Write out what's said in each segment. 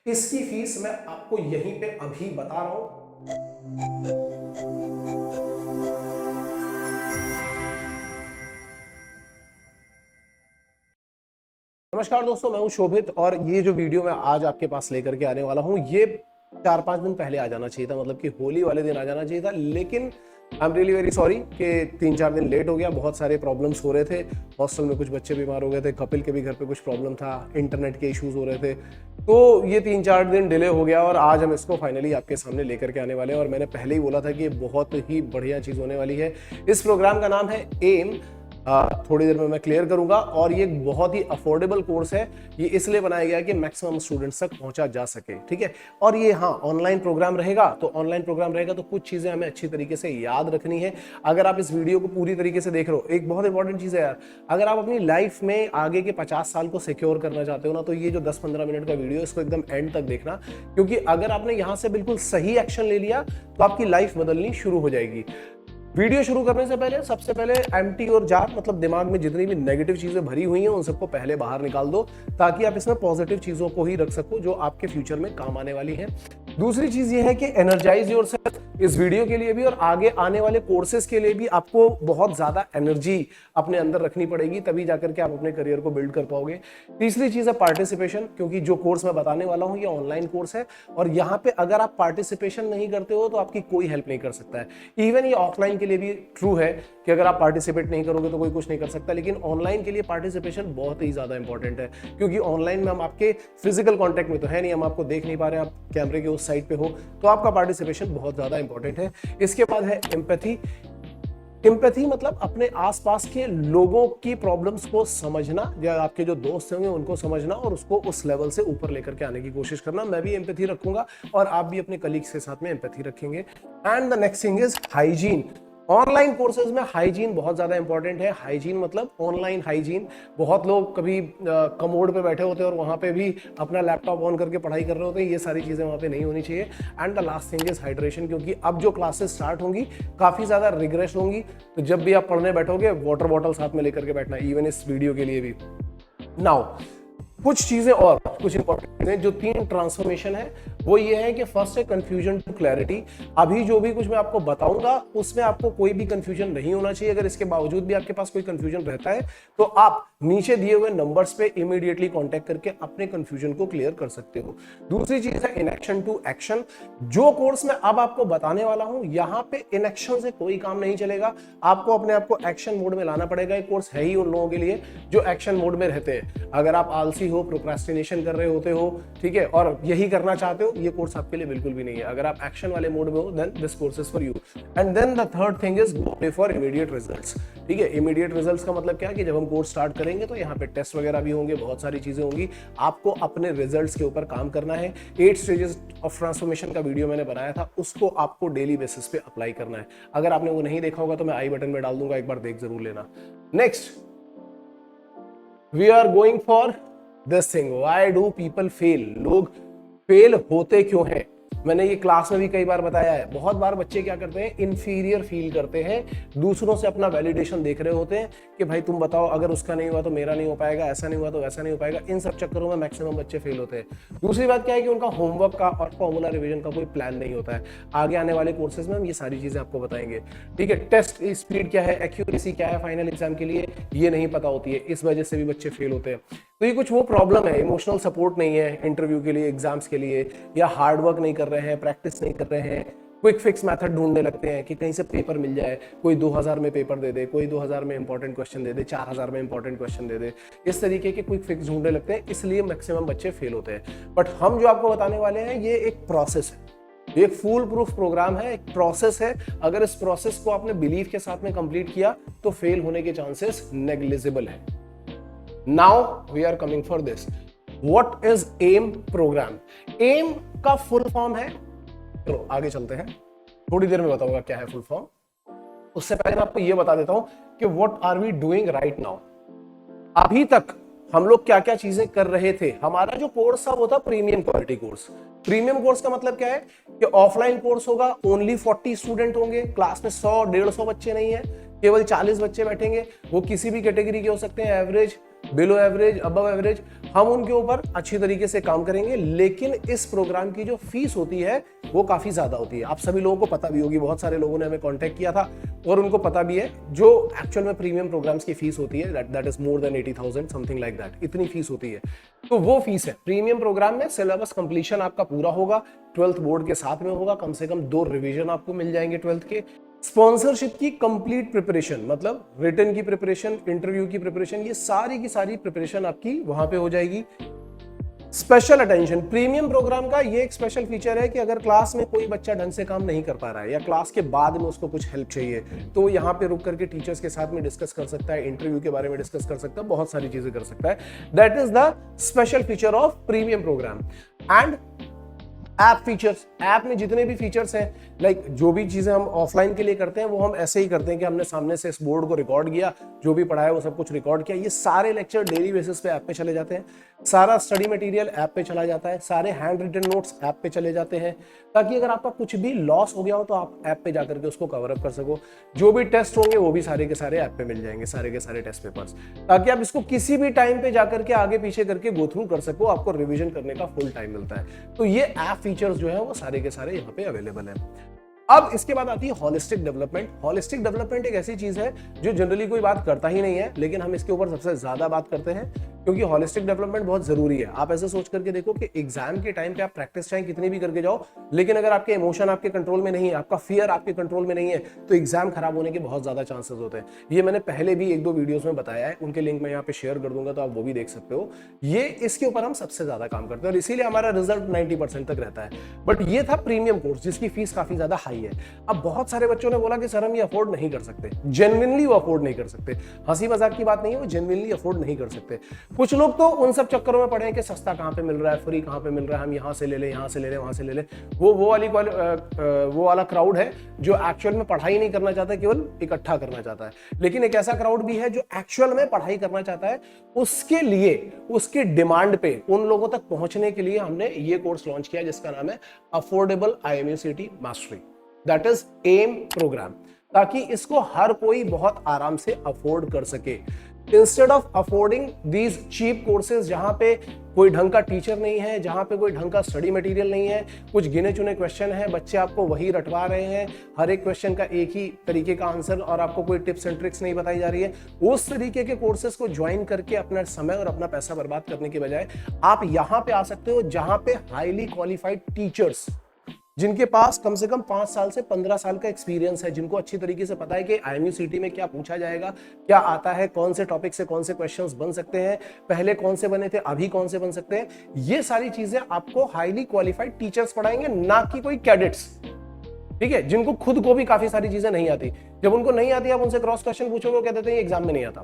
इसकी फीस मैं आपको यहीं पे अभी बता रहा हूं। नमस्कार दोस्तों, मैं हूं शोभित और ये जो वीडियो मैं आज आपके पास लेकर के आने वाला हूं, ये 4-5 दिन पहले आ जाना चाहिए था, मतलब कि होली वाले दिन आ जाना चाहिए था, लेकिन I am really very sorry कि 3-4 दिन लेट हो गया। बहुत सारे प्रॉब्लम्स हो रहे थे, हॉस्टल में कुछ बच्चे बीमार हो गए थे, कपिल के भी घर पे कुछ प्रॉब्लम था, इंटरनेट के इश्यूज हो रहे थे, तो ये 3-4 दिन डिले हो गया और आज हम इसको फाइनली आपके सामने लेकर के आने वाले हैं। और मैंने पहले ही बोला था कि ये बहुत ही बढ़िया चीज़ होने वाली है। इस प्रोग्राम का नाम है एम। थोड़ी देर में मैं क्लियर करूंगा और ये बहुत ही अफोर्डेबल कोर्स है। ये इसलिए बनाया गया है कि मैक्सिमम स्टूडेंट्स तक पहुंचा जा सके, ठीक है। और ये हाँ ऑनलाइन प्रोग्राम रहेगा, तो ऑनलाइन प्रोग्राम रहेगा तो कुछ चीजें हमें अच्छी तरीके से याद रखनी है। अगर आप इस वीडियो को पूरी तरीके से देख रहे हो, एक बहुत इंपॉर्टेंट चीज है यार, अगर आप अपनी लाइफ में आगे के 50 साल को सिक्योर करना चाहते हो ना, तो ये जो 10-15 मिनट का वीडियो इसको एकदम एंड तक देखना, क्योंकि अगर आपने यहां से बिल्कुल सही एक्शन ले लिया तो आपकी लाइफ बदलनी शुरू हो जाएगी। वीडियो शुरू करने से पहले सबसे पहले एम्प्टी और जार, मतलब दिमाग में जितनी भी नेगेटिव चीजें भरी हुई हैं उन सबको पहले बाहर निकाल दो, ताकि आप इसमें पॉजिटिव चीजों को ही रख सको जो आपके फ्यूचर में काम आने वाली है। दूसरी चीज ये है कि एनर्जाइज योरसेल्फ। इस वीडियो के लिए भी और आगे आने वाले कोर्सेज के लिए भी आपको बहुत ज्यादा एनर्जी अपने अंदर रखनी पड़ेगी, तभी जाकर के आप अपने करियर को बिल्ड कर पाओगे। तीसरी चीज है पार्टिसिपेशन, क्योंकि जो कोर्स मैं बताने वाला हूं ये ऑनलाइन कोर्स है और यहाँ पे अगर आप पार्टिसिपेशन नहीं करते हो तो आपकी कोई हेल्प नहीं कर सकता है। इवन ये ऑफलाइन के लिए भी ट्रू है कि अगर आप पार्टिसिपेट नहीं करोगे तो कोई कुछ नहीं कर सकता, लेकिन ऑनलाइन के लिए पार्टिसिपेशन बहुत ही ज्यादा इंपॉर्टेंट है, क्योंकि ऑनलाइन में हम आपके फिजिकल कांटेक्ट में तो है नहीं, हम आपको देख नहीं पा रहे हैं, आप कैमरे के उस साइड पे हो, तो आपका पार्टिसिपेशन बहुत ज्यादा इंपॉर्टेंट है। इसके बाद है एम्पैथी। एम्पैथी मतलब अपने आसपास के लोगों की प्रॉब्लम्स को समझना, या आपके जो दोस्त होंगे उनको समझना और उसको उस लेवल से ऊपर लेकर के आने की कोशिश करना। मैं भी एम्पैथी रखूंगा और आप भी अपने कलीग्स के साथ में एम्पैथी रखेंगे। And the next thing is hygiene. Online courses में हाइजीन बहुत ज्यादा इंपॉर्टेंट है। हाइजीन मतलब ऑनलाइन हाइजीन। बहुत लोग कभी कमोड पे बैठे होते हैं और वहां पे भी अपना लैपटॉप ऑन करके पढ़ाई कर रहे होते हैं, ये सारी चीजें वहां पे नहीं होनी चाहिए। And the last thing is hydration, क्योंकि अब जो क्लासेस स्टार्ट होंगी काफी ज्यादा रिग्रेस होंगी, तो जब भी आप पढ़ने बैठोगे वाटर बॉटल साथ में लेकर के बैठना, इवन इस वीडियो के लिए भी। नाउ कुछ चीजें और कुछ इंपॉर्टेंट हैं। जो 3 ट्रांसफॉर्मेशन है वो ये है कि फर्स्ट है कंफ्यूजन टू क्लैरिटी। अभी जो भी कुछ मैं आपको बताऊंगा उसमें आपको कोई भी कंफ्यूजन नहीं होना चाहिए। अगर इसके बावजूद भी आपके पास कोई कंफ्यूजन रहता है तो आप नीचे दिए हुए नंबर्स पे इमीडिएटली कांटेक्ट करके अपने कंफ्यूजन को क्लियर कर सकते हो। दूसरी चीज है इनएक्शन टू एक्शन। जो कोर्स मैं अब आपको बताने वाला हूं, यहां पे इनएक्शन से कोई काम नहीं चलेगा, आपको अपने आप को एक्शन मोड में लाना पड़ेगा। ये कोर्स है ही उन लोगों के लिए जो एक्शन मोड में रहते हैं। अगर आप आलसी हो, प्रोक्रेस्टिनेशन कर रहे होते हो, ठीक है, और यही करना चाहते हो, ये कोर्स आपके लिए बिल्कुल भी नहीं है। अगर आप एक्शन वाले मोड में हो then this course is for you. And then the third thing is go for immediate results. ठीक है, इमीडिएट रिजल्ट्स का मतलब क्या है कि जब हम कोर्स स्टार्ट करेंगे तो यहाँ पे टेस्ट वगैरह भी होंगे, बहुत सारी चीजें होंगी, आपको अपने रिजल्ट्स के ऊपर काम करना है। 8 स्टेजेस ऑफ ट्रांसफॉर्मेशन का वीडियो मैंने बनाया था, उसको आपको डेली बेसिस पे अप्लाई करना है। अगर आपने वो नहीं देखा होगा तो मैं आई बटन में डाल दूंगा, एक बार देख जरूर लेना। Next we are going for this thing, why do people fail. लोग फेल होते क्यों हैं? मैंने ये क्लास में भी कई बार बताया है। बहुत बार बच्चे क्या करते हैं, इंफीरियर फील करते हैं, दूसरों से अपना वैलिडेशन देख रहे होते हैं कि भाई तुम बताओ, अगर उसका नहीं हुआ तो मेरा नहीं हो पाएगा, ऐसा नहीं हुआ तो वैसा नहीं हो पाएगा। इन सब चक्करों में मैक्सिमम बच्चे फेल होते हैं। दूसरी बात क्या है कि उनका होमवर्क का और फॉर्मूला रिवीजन का कोई प्लान नहीं होता है। आगे आने वाले कोर्सेज में हम ये सारी चीजें आपको बताएंगे, ठीक है। टेस्ट स्पीड क्या है, एक्यूरेसी क्या है फाइनल एग्जाम के लिए, ये नहीं पता होती है, इस वजह से भी बच्चे फेल होते हैं। तो ये कुछ वो प्रॉब्लम है, इमोशनल सपोर्ट नहीं है इंटरव्यू के लिए, एग्जाम्स के लिए, या हार्ड वर्क नहीं कर रहे हैं, प्रैक्टिस नहीं कर रहे हैं, क्विक फिक्स मेथड ढूंढने लगते हैं कि कहीं से पेपर मिल जाए, कोई 2000 में पेपर दे दे, कोई 2000 में इंपॉर्टेंट क्वेश्चन दे दे, 4000 में इंपॉर्टेंट क्वेश्चन दे दे, इस तरीके के क्विक फिक्स ढूंढने लगते हैं, इसलिए मैक्सिमम बच्चे फेल होते हैं। बट हम जो आपको बताने वाले हैं ये एक प्रोसेस है, ये एक फूल प्रूफ प्रोग्राम है, एक प्रोसेस है। अगर इस प्रोसेस को आपने बिलीव के साथ में कंप्लीट किया तो फेल होने के चांसेस नेग्लिजिबल है। Now we are coming for this. What is AIM program? AIM का फुल फॉर्म है, चलो आगे चलते हैं, थोड़ी देर में बताऊंगा क्या है फुल फॉर्म। उससे पहले मैं आपको यह बता देता हूं कि what are we doing right now. अभी तक हम लोग क्या क्या चीजें कर रहे थे। हमारा जो कोर्स था वो था premium quality course. Premium course का मतलब क्या है कि ऑफलाइन कोर्स होगा, ओनली 40 स्टूडेंट होंगे, क्लास में 100-150 बच्चे नहीं है, केवल 40 बच्चे बैठेंगे। वो किसी भी कैटेगरी के हो सकते हैं, average, below average, above average, हम उनके ऊपर अच्छी तरीके से काम करेंगे। लेकिन इस प्रोग्राम की जो फीस होती है वो काफी ज्यादा होती है। आप सभी लोगों को पता भी होगी, बहुत सारे लोगों ने हमें कांटेक्ट किया था और उनको पता भी है जो एक्चुअल में प्रीमियम प्रोग्राम्स की फीस होती है, that is more than 80,000 something like that, इतनी फीस होती है। तो वो फीस है प्रीमियम प्रोग्राम में। सिलेबस कंप्लीशन आपका पूरा होगा, 12th बोर्ड के साथ में होगा, कम से कम 2 रिवीजन आपको मिल जाएंगे 12th के। स्पॉन्सरशिप की कंप्लीट प्रिपरेशन, मतलब रिटर्न की प्रिपरेशन, इंटरव्यू की प्रिपरेशन, ये सारी की सारी प्रिपरेशन आपकी वहां पे हो जाएगी। स्पेशल अटेंशन, प्रीमियम प्रोग्राम का ये एक स्पेशल फीचर है कि अगर क्लास में कोई बच्चा ढंग से काम नहीं कर पा रहा है या क्लास के बाद में उसको कुछ हेल्प चाहिए, तो यहाँ पे रुक करके टीचर्स के साथ में डिस्कस कर सकता है, इंटरव्यू के बारे में डिस्कस कर सकता है, बहुत सारी चीजें कर सकता है। That is the special feature of premium programme. And app features, app में जितने भी फीचर्स हैं, लाइक जो भी चीजें हम ऑफलाइन के लिए करते हैं वो हम ऐसे ही करते हैं कि हमने सामने से इस बोर्ड को रिकॉर्ड किया, जो भी पढ़ाया वो सब कुछ रिकॉर्ड किया। ये सारे लेक्चर डेली बेसिस पे ऐप पे चले जाते हैं, सारा स्टडी मटेरियल ऐप पे चला जाता है, सारे हैंड रिटन नोट्स ऐप पे चले जाते हैं, ताकि अगर आपका कुछ भी लॉस हो गया हो तो आप ऐप पे जाकर के उसको कवर अप कर सको। जो भी टेस्ट होंगे वो भी सारे के सारे ऐप पे मिल जाएंगे, सारे के सारे टेस्ट पेपर्स, ताकि आप इसको किसी भी टाइम पे जाकर के आगे पीछे करके गो थ्रू कर सको, आपको रिवीजन करने का फुल टाइम मिलता है। तो ये ऐप फीचर्स जो है वो सारे के सारे यहाँ पे अवेलेबल है। अब इसके बाद आती है होलिस्टिक डेवलपमेंट। होलिस्टिक डेवलपमेंट एक ऐसी चीज है जो जनरली कोई बात करता ही नहीं है, लेकिन हम इसके ऊपर सबसे ज्यादा बात करते हैं, क्योंकि होलिस्टिक डेवलपमेंट बहुत जरूरी है। आप ऐसे सोच करके देखो कि एग्जाम के टाइम पे आप प्रैक्टिस चाहे कितनी भी करके जाओ, लेकिन अगर आपके इमोशन आपके कंट्रोल में नहीं है, आपका फियर आपके कंट्रोल में नहीं है, तो एग्जाम खराब होने के बहुत ज्यादा चांसेस होते हैं। ये मैंने पहले भी 1-2 वीडियोस में बताया है, उनके लिंक मैं यहाँ पे शेयर कर दूंगा, तो आप वो भी देख सकते हो। ये इसके ऊपर हम सबसे ज्यादा काम करते हैं और इसीलिए हमारा रिजल्ट 90% तक रहता है। बट ये था प्रीमियम कोर्स जिसकी फीस काफी ज्यादा हाई है। अब बहुत सारे बच्चों ने बोला कि सर हम ये अफोर्ड नहीं कर सकते, जेन्युइनली वो अफोर्ड नहीं कर सकते, हंसी मजाक की बात नहीं है, वो जेन्युइनली अफोर्ड नहीं कर सकते। कुछ लोग तो उन सब चक्करों में पड़े हैं कि सस्ता कहां पे मिल रहा है, फ्री कहां पे मिल रहा है, हम यहां से ले ले, यहां से ले ले, वहां से ले ले। वो वाला क्राउड है जो एक्चुअल में पढ़ाई नहीं करना चाहता, केवल इकट्ठा करना चाहता है। लेकिन एक ऐसा क्राउड भी है जो एक्चुअल में पढ़ाई करना चाहता है, उसके लिए, उसकी डिमांड पे, उन लोगों तक पहुंचने के लिए हमने ये कोर्स लॉन्च किया जिसका नाम है affordable IMUCT mastery, that is M programme, ताकि इसको हर कोई बहुत आराम से अफोर्ड कर सके। Instead of affording these cheap courses, जहां पे कोई ढंग का टीचर नहीं है, जहां पे कोई ढंग का स्टडी मटेरियल नहीं है, कुछ गिने चुने क्वेश्चन है, बच्चे आपको वही रटवा रहे हैं, हर एक क्वेश्चन का एक ही तरीके का आंसर और आपको कोई टिप्स एंड ट्रिक्स नहीं बताई जा रही है, उस तरीके के कोर्सेज को ज्वाइन करके अपना समय और अपना पैसा बर्बाद करने के बजाय आप यहां पे आ सकते हो जहां पे हाईली क्वालिफाइड टीचर्स, जिनके पास कम से कम 5 साल से 15 साल का एक्सपीरियंस है, जिनको अच्छी तरीके से पता है कि IMUCT में क्या पूछा जाएगा, क्या आता है, कौन से टॉपिक से कौन से क्वेश्चंस बन सकते हैं, पहले कौन से बने थे, अभी कौन से बन सकते हैं। ये सारी चीजें आपको हाईली क्वालिफाइड टीचर्स पढ़ाएंगे, ना कि कोई कैडेट्स, ठीक है, जिनको खुद को भी काफी सारी चीजें नहीं आती। जब उनको नहीं आती, आप उनसे क्रॉस क्वेश्चन पूछोगे, वो कहते हैं एग्जाम में नहीं आता,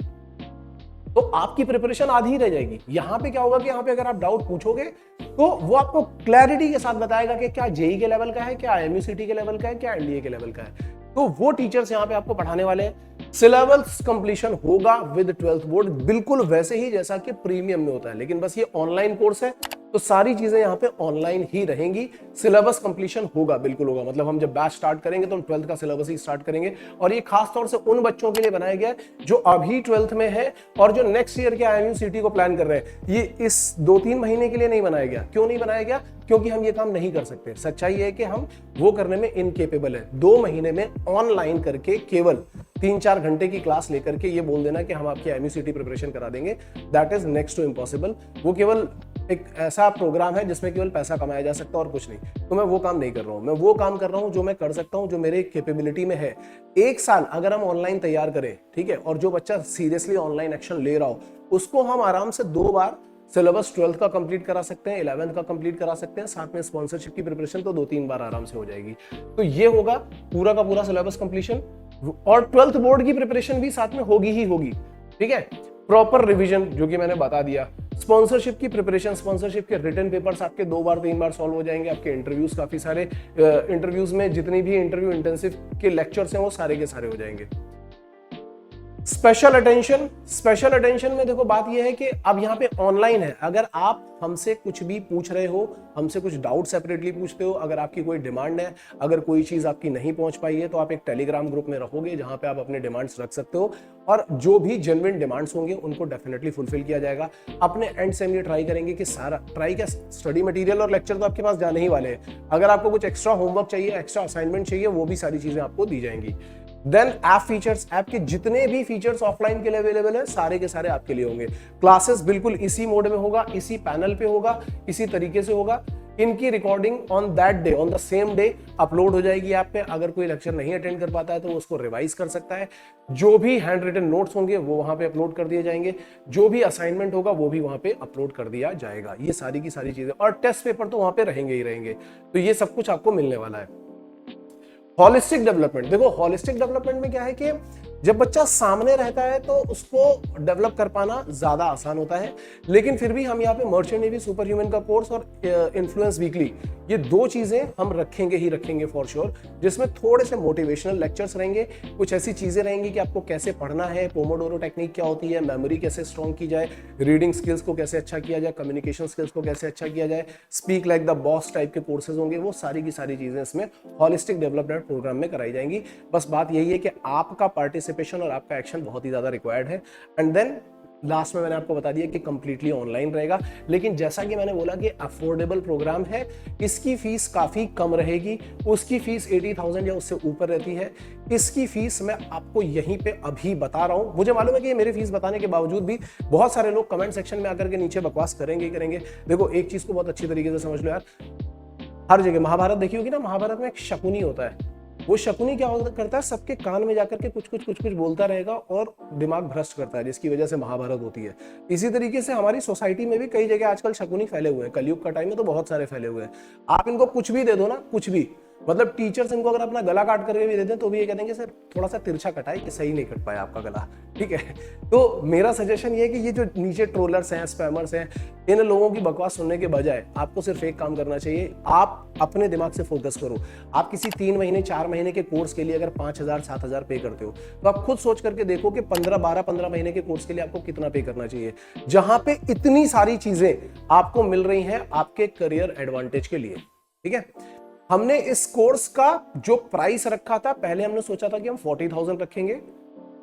तो आपकी प्रिपरेशन आधी ही रह जाएगी। यहां पे क्या होगा कि यहां पे अगर आप डाउट पूछोगे तो वो आपको क्लैरिटी के साथ बताएगा कि क्या JEE के लेवल का है, क्या IMUCT के लेवल का है, क्या NDA के लेवल का है। तो वो टीचर्स यहां पे आपको पढ़ाने वाले हैं। सिलेबस कंप्लीशन होगा विद 12th बोर्ड, बिल्कुल वैसे ही जैसा कि प्रीमियम में होता है, लेकिन बस ये ऑनलाइन कोर्स है, तो सारी चीजें यहाँ पे ऑनलाइन ही रहेंगी। सिलेबस कंप्लीशन होगा, बिल्कुल होगा, मतलब हम जब बैच स्टार्ट करेंगे तो हम 12th का सिलेबस ही स्टार्ट करेंगे। और ये खास तौर से उन बच्चों के लिए बनाया गया है जो अभी 12th में है और जो नेक्स्ट ईयर के IMUCT को प्लान कर रहे हैं। ये इस 2-3 महीने के लिए नहीं बनाया गया। क्यों नहीं बनाया गया? क्योंकि हम ये काम नहीं कर सकते। सच्चाई है कि हम वो करने में इनकेपेबल है। 2 महीने में ऑनलाइन करके केवल 3-4 घंटे की क्लास लेकर के ये बोल देना कि हम आपकी IMUCT प्रिपरेशन करा देंगे, that is next to impossible. वो केवल एक ऐसा प्रोग्राम है जिसमें केवल पैसा कमाया जा सकता है और कुछ नहीं। तो मैं वो काम नहीं कर रहा हूं। मैं वो काम कर रहा हूं जो मैं कर सकता हूं, जो मेरे कैपेबिलिटी में है। 1 साल अगर हम ऑनलाइन तैयार करें, ठीक है, और जो बच्चा सीरियसली ऑनलाइन एक्शन ले रहा हो, उसको हम आराम से 2 बार सिलेबस 12th का कंप्लीट करा सकते हैं, 11th का कंप्लीट करा सकते हैं, साथ में स्पॉन्सरशिप की प्रिपरेशन तो 2-3 बार आराम से हो जाएगी। तो ये होगा पूरा का पूरा सिलेबस कंप्लीशन, और 12th बोर्ड की प्रिपरेशन भी साथ में होगी ही होगी, ठीक है। प्रॉपर रिवीजन जो कि मैंने बता दिया, स्पॉन्सरशिप की प्रिपरेशन, स्पॉन्सरशिप के रिटन पेपर्स आपके 2 बार 3 बार सॉल्व हो जाएंगे। आपके इंटरव्यूज काफी सारे, इंटरव्यूज में जितनी भी इंटरव्यू इंटेंसिव के लेक्चर्स हैं वो सारे के सारे हो जाएंगे। स्पेशल अटेंशन में देखो बात यह है कि अब यहाँ पे ऑनलाइन है। अगर आप हमसे कुछ भी पूछ रहे हो, हमसे कुछ डाउट सेपरेटली पूछते हो, अगर आपकी कोई डिमांड है, अगर कोई चीज आपकी नहीं पहुंच पाई है, तो आप एक टेलीग्राम ग्रुप में रहोगे जहां पे आप अपने डिमांड्स रख सकते हो और जो भी जेन्युइन डिमांड्स होंगे उनको डेफिनेटली फुलफिल किया जाएगा। अपने एंड से हम ये ट्राई करेंगे कि सारा ट्राई क्या, स्टडी मटेरियल और लेक्चर तो आपके पास जाने ही वाले हैं। अगर आपको कुछ एक्स्ट्रा होमवर्क चाहिए, एक्स्ट्रा असाइनमेंट चाहिए, वो भी सारी चीजें आपको दी जाएंगी। देन ऐप फीचर्स, ऐप के जितने भी फीचर्स ऑफलाइन के लिए अवेलेबल है सारे के सारे आपके लिए होंगे। क्लासेस बिल्कुल इसी मोड में होगा, इसी पैनल पे होगा, इसी तरीके से होगा। इनकी recording on that day, on the same day upload हो जाएगी ऐप पे। अगर कोई लेक्चर नहीं अटेंड कर पाता है तो वो उसको रिवाइज कर सकता है। जो भी हैंड रिटन नोट्स होंगे वो वहां पे अपलोड कर दिए जाएंगे, जो भी असाइनमेंट होगा वो भी वहां पे अपलोड कर दिया जाएगा। ये सारी की सारी चीजें, और टेस्ट पेपर तो वहां पे रहेंगे ही रहेंगे। तो ये सब कुछ आपको मिलने वाला है। हॉलिस्टिक डेवलपमेंट, देखो हॉलिस्टिक डेवलपमेंट में क्या है कि जब बच्चा सामने रहता है तो उसको डेवलप कर पाना ज्यादा आसान होता है। लेकिन फिर भी हम यहाँ पे मर्चेंट नेवी सुपर ह्यूमन का कोर्स और इन्फ्लुएंस वीकली, ये दो चीजें हम रखेंगे ही रखेंगे फॉर श्योर, जिसमें थोड़े से मोटिवेशनल लेक्चर्स रहेंगे, कुछ ऐसी चीजें रहेंगी कि आपको कैसे पढ़ना है, पोमोडोरो टेक्निक क्या होती है, मेमोरी कैसे स्ट्रॉन्ग की जाए, रीडिंग स्किल्स को कैसे अच्छा किया जाए, कम्युनिकेशन स्किल्स को कैसे अच्छा किया जाए, speak like the boss type के कोर्सेज होंगे। वो सारी की सारी चीजें इसमें हॉलिस्टिक डेवलपमेंट प्रोग्राम में कराई जाएंगी। बस बात यही है कि आपका पार्टिसिपेशन और आपका एक्शन बहुत ही ज्यादा रिक्वायर्ड है। एंड देन लास्ट में मैंने आपको बता दिया कि कंप्लीटली ऑनलाइन रहेगा। लेकिन जैसा कि मैंने बोला कि अफोर्डेबल प्रोग्राम है, इसकी फीस काफी कम रहेगी। उसकी फीस 80,000 या उससे ऊपर रहती है। इसकी फीस मैं आपको यहीं पे अभी बता रहा हूं। मुझे मालूम है कि ये मेरी फीस बताने के बावजूद भी बहुत सारे लोग कमेंट सेक्शन में आकर के नीचे बकवास करेंगे ही करेंगे। देखो एक चीज को बहुत अच्छी तरीके से समझ लो यार, हर जगह महाभारत देखी होगी ना, महाभारत में एक शकुनी होता है। वो शकुनी क्या करता है, सबके कान में जाकर के कुछ कुछ बोलता रहेगा और दिमाग भ्रष्ट करता है, जिसकी वजह से महाभारत होती है। इसी तरीके से हमारी सोसाइटी में भी कई जगह आजकल शकुनी फैले हुए हैं। कलयुग का टाइम है तो बहुत सारे फैले हुए हैं। आप इनको कुछ भी दे दो ना, कुछ भी, मतलब टीचर्स इनको अगर अपना गला काट करके भी दे दें तो भी ये कह देंगे सर थोड़ा सा तिरछा कटा है कि सही नहीं कट पाया आपका गला, ठीक है। तो मेरा सजेशन ये है कि ये जो नीचे ट्रोलर्स हैं, स्पैमर्स हैं, इन लोगों की बकवास सुनने के बजाय आपको सिर्फ एक काम करना चाहिए, आप अपने दिमाग से फोकस करो। आप किसी 3 महीने 4 महीने के कोर्स के लिए अगर 5,000 7,000 पे करते हो तो आप खुद सोच करके देखो कि 15 महीने के कोर्स के लिए आपको कितना पे करना चाहिए, जहां पे इतनी सारी चीजें आपको मिल रही हैं आपके करियर एडवांटेज के लिए, ठीक है। हमने इस कोर्स का जो प्राइस रखा था, पहले हमने सोचा था कि हम 40,000 रखेंगे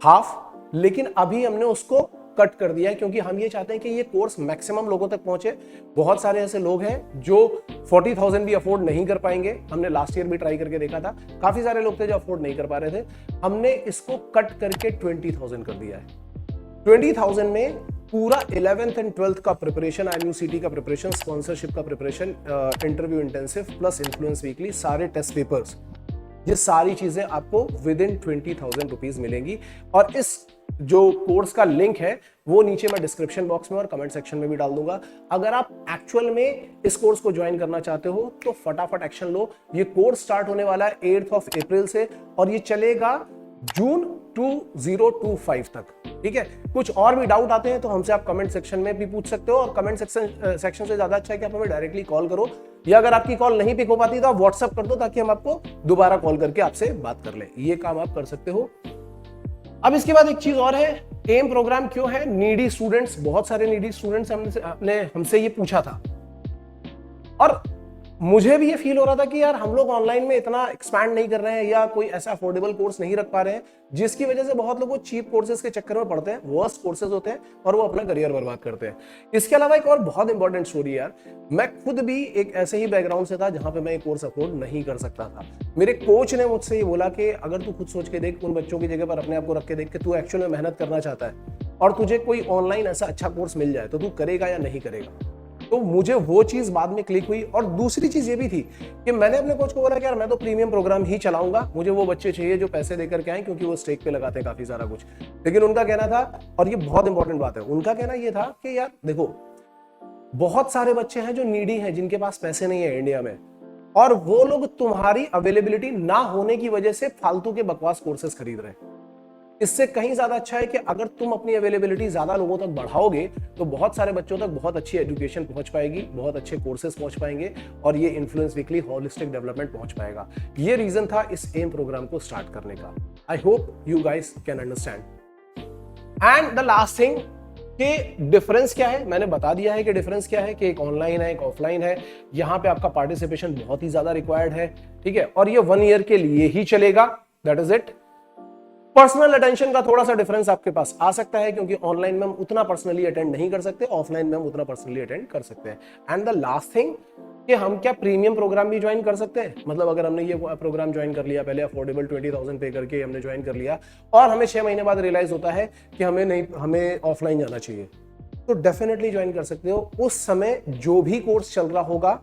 हाफ, लेकिन अभी हमने उसको कट कर दिया है क्योंकि हम ये चाहते हैं कि ये कोर्स मैक्सिमम लोगों तक पहुंचे। बहुत सारे ऐसे लोग हैं जो 40,000 भी अफोर्ड नहीं कर पाएंगे। हमने लास्ट ईयर भी ट्राई करके देखा था, काफी सारे लोग थे जो अफोर्ड नहीं कर पा रहे थे। हमने इसको कट करके 20,000 कर दिया है। 20,000 में पूरा 11th एंड 12th का प्रिपरेशन, IMUCT का प्रिपरेशन, स्पॉन्सरशिप का preparation, interview intensive plus influence weekly, सारे टेस्ट पेपर्स, ये सारी चीजें आपको विद इन 20,000 रुपीज मिलेंगी। और इस जो कोर्स का लिंक है वो नीचे मैं डिस्क्रिप्शन बॉक्स में और कमेंट सेक्शन में भी डाल दूंगा। अगर आप एक्चुअल में इस कोर्स को ज्वाइन करना चाहते हो तो फटाफट एक्शन लो। ये कोर्स स्टार्ट होने वाला है 8 अप्रैल से और ये चलेगा जून 2025 तक, ठीक है। कुछ और भी डाउट आते हैं तो हमसे आप कमेंट सेक्शन में भी पूछ सकते हो, और कमेंट सेक्शन से ज्यादा अच्छा है कि आप हमें डायरेक्टली कॉल करो, या अगर आपकी कॉल नहीं पिक हो पाती तो आप व्हाट्सएप कर दो ताकि हम आपको दोबारा कॉल करके आपसे बात कर लें। ये काम आप कर सकते हो। अब इसके बाद एक चीज और है, एम प्रोग्राम क्यों है? नीडी स्टूडेंट्स, बहुत सारे नीडी स्टूडेंट्स हमने हमसे ये पूछा था, और मुझे भी ये फील हो रहा था कि यार हम लोग ऑनलाइन में इतना एक्सपैंड नहीं कर रहे हैं या कोई ऐसा अफोर्डेबल कोर्स नहीं रख पा रहे हैं, जिसकी वजह से बहुत लोग चीप कोर्सेज के चक्कर में पड़ते हैं, वर्स्ट कोर्सेज होते हैं और वो अपना करियर बर्बाद करते हैं। इसके अलावा एक और बहुत इंपॉर्टेंट स्टोरी यार, मैं खुद भी एक ऐसे ही बैकग्राउंड से था जहां पे मैं एक कोर्स अफोर्ड नहीं कर सकता था। मेरे कोच ने मुझसे ये बोला कि अगर तू खुद सोच के देख, उन बच्चों की जगह पर अपने आप को रख के देख कि तू एक्चुअल में मेहनत करना चाहता है और तुझे कोई ऑनलाइन ऐसा अच्छा कोर्स मिल जाए तो तू करेगा या नहीं करेगा। तो मुझे वो चीज बाद में क्लिक हुई। और दूसरी चीज ये भी थी कि मैंने अपने कोच को बोला कि यार मैं तो प्रीमियम प्रोग्राम ही चलाऊंगा, मुझे वो बच्चे चाहिए जो पैसे देकर के आए, क्योंकि वो स्टेक पे लगाते हैं काफी सारा कुछ। लेकिन उनका कहना था, और ये बहुत इंपॉर्टेंट बात है, उनका कहना ये था कि यार देखो बहुत सारे बच्चे हैं जो नीडी हैं, जिनके पास पैसे नहीं है इंडिया में, और वो लोग तुम्हारी अवेलेबिलिटी ना होने की वजह से फालतू के बकवास कोर्सेज खरीद रहे हैं। इससे कहीं ज्यादा अच्छा है कि अगर तुम अपनी अवेलेबिलिटी ज्यादा लोगों तक बढ़ाओगे तो बहुत सारे बच्चों तक बहुत अच्छी एजुकेशन पहुंच पाएगी, बहुत अच्छे कोर्सेज पहुंच पाएंगे, और ये इन्फ्लुएंस वीकली होलिस्टिक डेवलपमेंट पहुंच पाएगा। ये रीजन था इस एम प्रोग्राम को स्टार्ट करने का। I hope you guys can understand. And the last thing कि डिफरेंस क्या है, मैंने बता दिया है कि डिफरेंस क्या है, कि एक ऑनलाइन है एक ऑफलाइन है। यहां पे आपका पार्टिसिपेशन बहुत ही ज्यादा रिक्वायर्ड है, ठीक है, और ये 1 ईयर के लिए ही चलेगा, that is it. Personal attention का थोड़ा सा डिफरेंस आपके पास आ सकता है, क्योंकि ऑनलाइन में हम उतना पर्सनली अटेंड नहीं कर सकते, ऑफलाइन में हम उतना पर्सनली अटेंड कर सकते हैं। एंड द लास्ट थिंग कि हम क्या प्रीमियम प्रोग्राम भी ज्वाइन कर सकते हैं, मतलब अगर हमने ये प्रोग्राम ज्वाइन कर लिया, पहले अफोर्डेबल 20,000 पे करके हमने ज्वाइन कर लिया, और हमें 6 महीने बाद रियलाइज होता है कि हमें ऑफलाइन जाना चाहिए, तो डेफिनेटली ज्वाइन कर सकते हो। उस समय जो भी कोर्स चल रहा होगा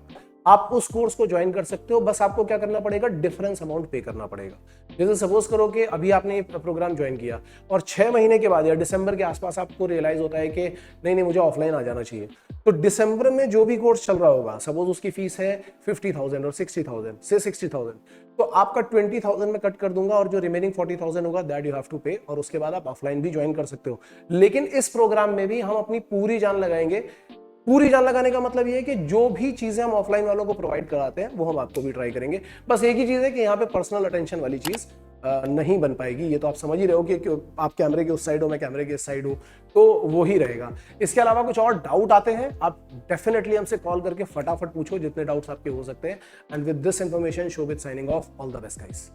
आप उस कोर्स को ज्वाइन कर सकते हो, बस आपको क्या करना पड़ेगा, डिफरेंस अमाउंट पे करना पड़ेगा। जैसे सपोज करो कि अभी आपने ये प्रोग्राम ज्वाइन किया और 6 महीने के बाद या दिसंबर के आसपास आपको रियलाइज होता है कि नहीं मुझे ऑफलाइन आ जाना चाहिए, तो दिसंबर में जो भी कोर्स चल रहा होगा, सपोज उसकी फीस है 50,000 और 60,000 से 60,000, तो आपका 20,000 में कट कर दूंगा और जो रिमेनिंग 40,000 होगा दैट यू हैव टू पे, और उसके बाद आप ऑफलाइन भी ज्वाइन कर सकते हो। लेकिन इस प्रोग्राम में भी हम अपनी पूरी जान लगाएंगे। पूरी जान लगाने का मतलब ये है कि जो भी चीजें हम ऑफलाइन वालों को प्रोवाइड कराते हैं वो हम आपको भी ट्राई करेंगे। बस एक ही चीज है कि यहाँ पे पर्सनल अटेंशन वाली चीज नहीं बन पाएगी, ये तो आप समझ ही रहे हो कि आप कैमरे के उस साइड हो, मैं कैमरे के इस साइड हूँ, तो वो ही रहेगा। इसके अलावा कुछ और डाउट आते हैं आप डेफिनेटली हमसे कॉल करके फटाफट पूछो, जितने डाउट्स आपके हो सकते हैं। And with this information, Shobhit signing off, all the best guys.